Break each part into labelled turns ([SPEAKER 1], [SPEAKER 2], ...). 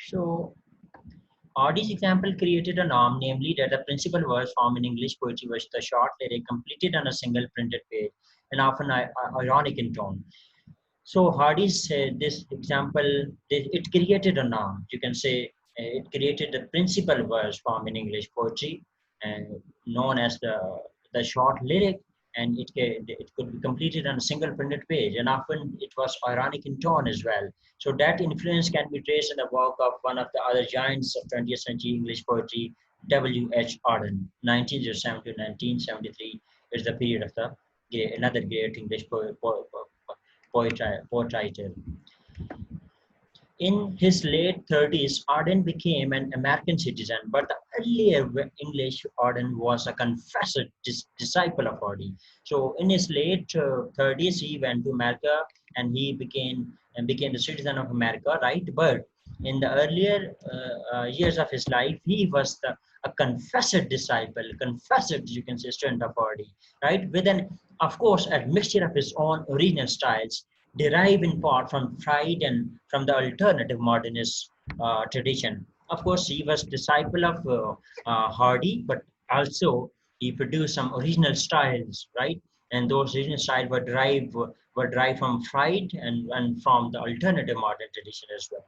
[SPEAKER 1] So Hardy's example created a norm, namely that the principal verse form in English poetry was the short lyric completed on a single printed page and often ironic in tone. So Hardy's this example, it created a norm. You can say it created the principal verse form in English poetry, and known as the short lyric, and it could be completed on a single printed page, and often it was ironic in tone as well. So that influence can be traced in the work of one of the other giants of 20th century English poetry, W. H. Auden, 1907 to 1973 is the period of another great English poet writer. In his late 30s, Arden became an American citizen, but the earlier English Arden was a confessed disciple of Hardy. So in his late 30s, he went to America and he became the citizen of America, right? But in the earlier years of his life, he was a confessed disciple, confessed, you can say, student of Hardy, right? With an, of course, a mixture of his own original styles derive in part from Freud and from the alternative modernist tradition. Of course, he was disciple of Hardy, but also he produced some original styles, right? And those original styles were derived from Freud and from the alternative modern tradition as well.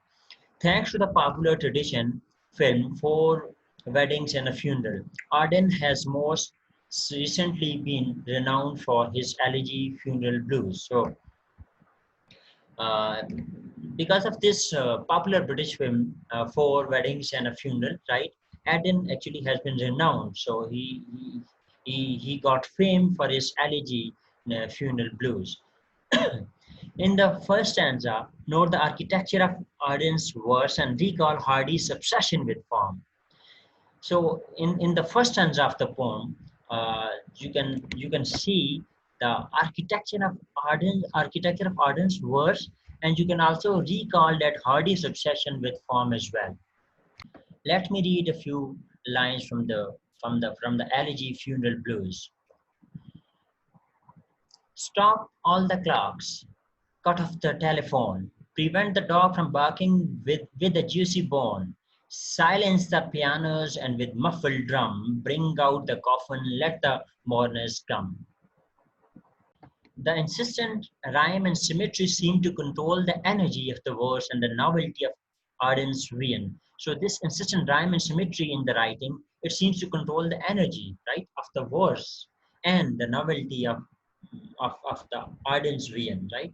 [SPEAKER 1] Thanks to the popular tradition film Four Weddings and a Funeral, Arden has most recently been renowned for his elegy Funeral Blues. So uh, because of this popular British film, Four Weddings and a Funeral, right? Aden actually has been renowned. So he got fame for his elegy, Funeral Blues. In the first stanza, note the architecture of Arden's verse and recall Hardy's obsession with form. So in the first stanza of the poem, you can see the architecture of Arden's verse, and you can also recall that Hardy's obsession with form as well. Let me read a few lines from the elegy Funeral Blues. Stop all the clocks, cut off the telephone, prevent the dog from barking with a juicy bone, silence the pianos and with muffled drum, bring out the coffin, let the mourners come. The insistent rhyme and symmetry seem to control the energy of the verse and the novelty of Arden's vein. So this insistent rhyme and symmetry in the writing, it seems to control the energy, right, of the verse and the novelty of the Arden's vein, right?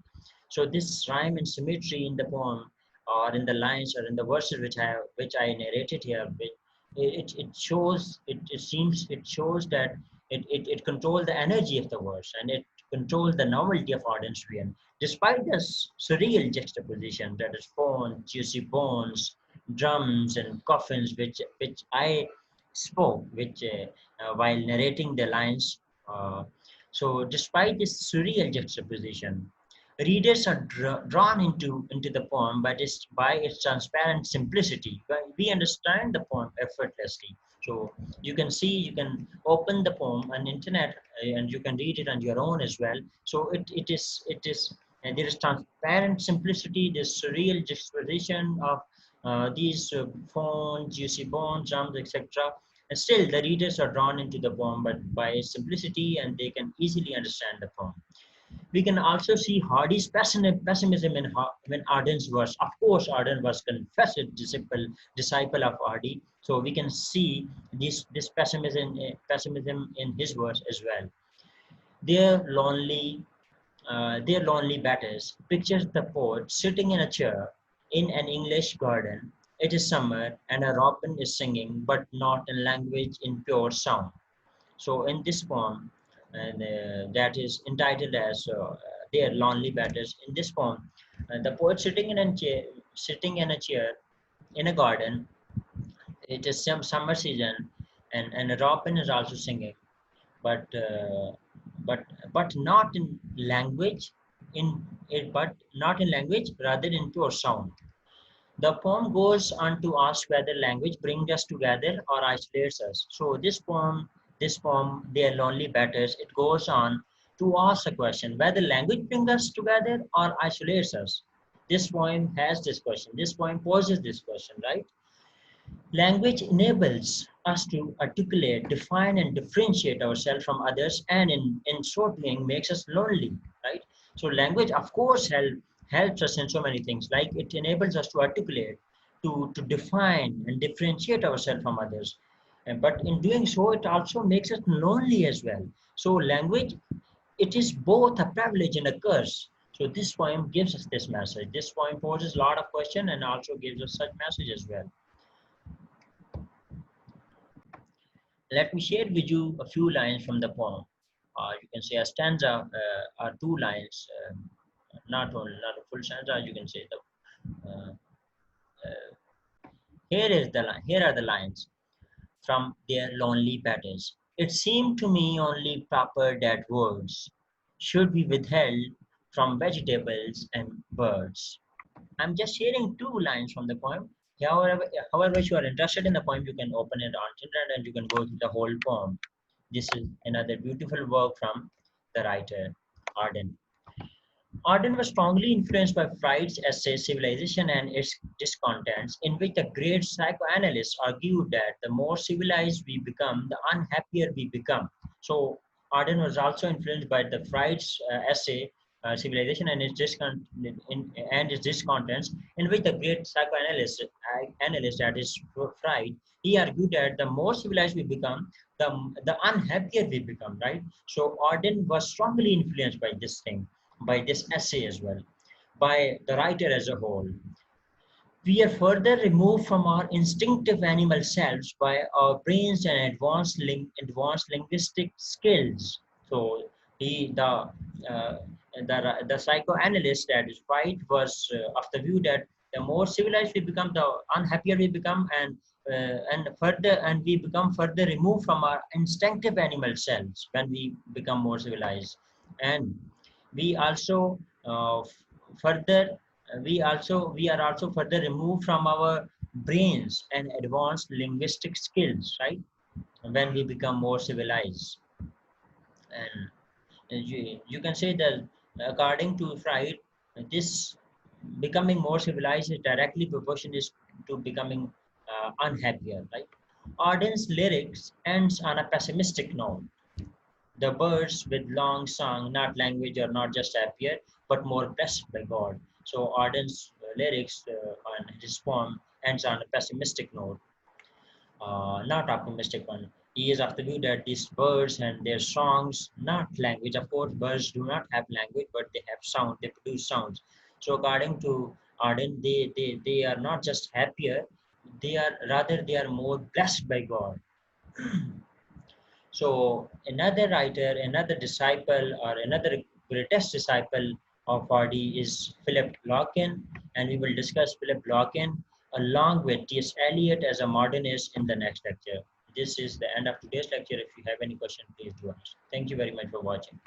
[SPEAKER 1] So this rhyme and symmetry in the poem, or in the lines, or in the verses which I narrated here, it shows that it controls the energy of the verse, and it controls the novelty of Arden's vein, despite this surreal juxtaposition that is phone, juicy bones, drums, and coffins, which I spoke, which while narrating the lines. So, despite this surreal juxtaposition, readers are drawn into the poem by its transparent simplicity. We understand the poem effortlessly. So you can open the poem on internet, and you can read it on your own as well. So it is and there is transparent simplicity, this surreal juxtaposition of these phones, juicy bones, drums, etc. And still, the readers are drawn into the poem, but by its simplicity, and they can easily understand the poem. We can also see Hardy's pessimism when Arden's verse. Of course, Arden was confessed disciple of Hardy, so we can see this pessimism in his verse as well. Their lonely their lonely batters pictures the poet sitting in a chair in an English garden. It is summer and a robin is singing, but not in language, in pure sound. So in this poem, and that is entitled as "Their Lonely Batters." In this poem, the poet sitting in a chair in a garden. It is some summer season, and a robin is also singing, but uh, but but not in language, rather in pure sound. The poem goes on to ask whether language brings us together or isolates us. So this poem, Their Lonely Batters, it goes on to ask a question whether language brings us together or isolates us. This poem has this question. This poem poses this question, right? Language enables us to articulate, define, and differentiate ourselves from others, and in so doing, makes us lonely, right? So, language, of course, helps us in so many things. Like it enables us to articulate, to define and differentiate ourselves from others. But in doing so, it also makes us lonely as well. So, language, it is both a privilege and a curse. So, this poem gives us this message. This poem poses a lot of questions and also gives us such message as well. Let me share with you a few lines from the poem. You can say a stanza or two lines, not a full stanza. You can say the here are the lines from their lonely battles. It seemed to me only proper that words should be withheld from vegetables and birds. I'm just sharing two lines from the poem. However, if you are interested in the poem, you can open it on internet and you can go through the whole poem. This is another beautiful work from the writer Arden. Arden was strongly influenced by Freud's essay Civilization and its Discontents, in which the great psychoanalyst argued that the more civilized we become, the unhappier we become. So, Arden was also influenced by the Freud's essay Civilization and its Discontents, in which the great psychoanalyst analyst, that is Freud, he argued that the more civilized we become, the unhappier we become, right? So, Arden was strongly influenced by this thing, by this essay as well, by the writer as a whole. We are further removed from our instinctive animal selves by our brains and advanced linguistic skills. So he, the psychoanalyst, that is right, was of the view that the more civilized we become, the unhappier we become, and we become further removed from our instinctive animal selves when we become more civilized, and we also further we are also further removed from our brains and advanced linguistic skills, right, when we become more civilized. And you can say that according to Freud, this becoming more civilized is directly proportional to becoming unhappier, right? Arden's lyrics ends on a pessimistic note. The birds with long song, not language or not just happier, but more blessed by God. So Arden's lyrics on his poem ends on a pessimistic note, not optimistic one. He is of the view that these birds and their songs, not language. Of course, birds do not have language, but they have sound. They produce sounds. So according to Arden, they are not just happier. They are more blessed by God. So another writer, another disciple, or another greatest disciple of Hardy is Philip Larkin, and we will discuss Philip Larkin along with T.S. Eliot as a modernist in the next lecture. This is the end of today's lecture. If you have any question, please do ask. Thank you very much for watching.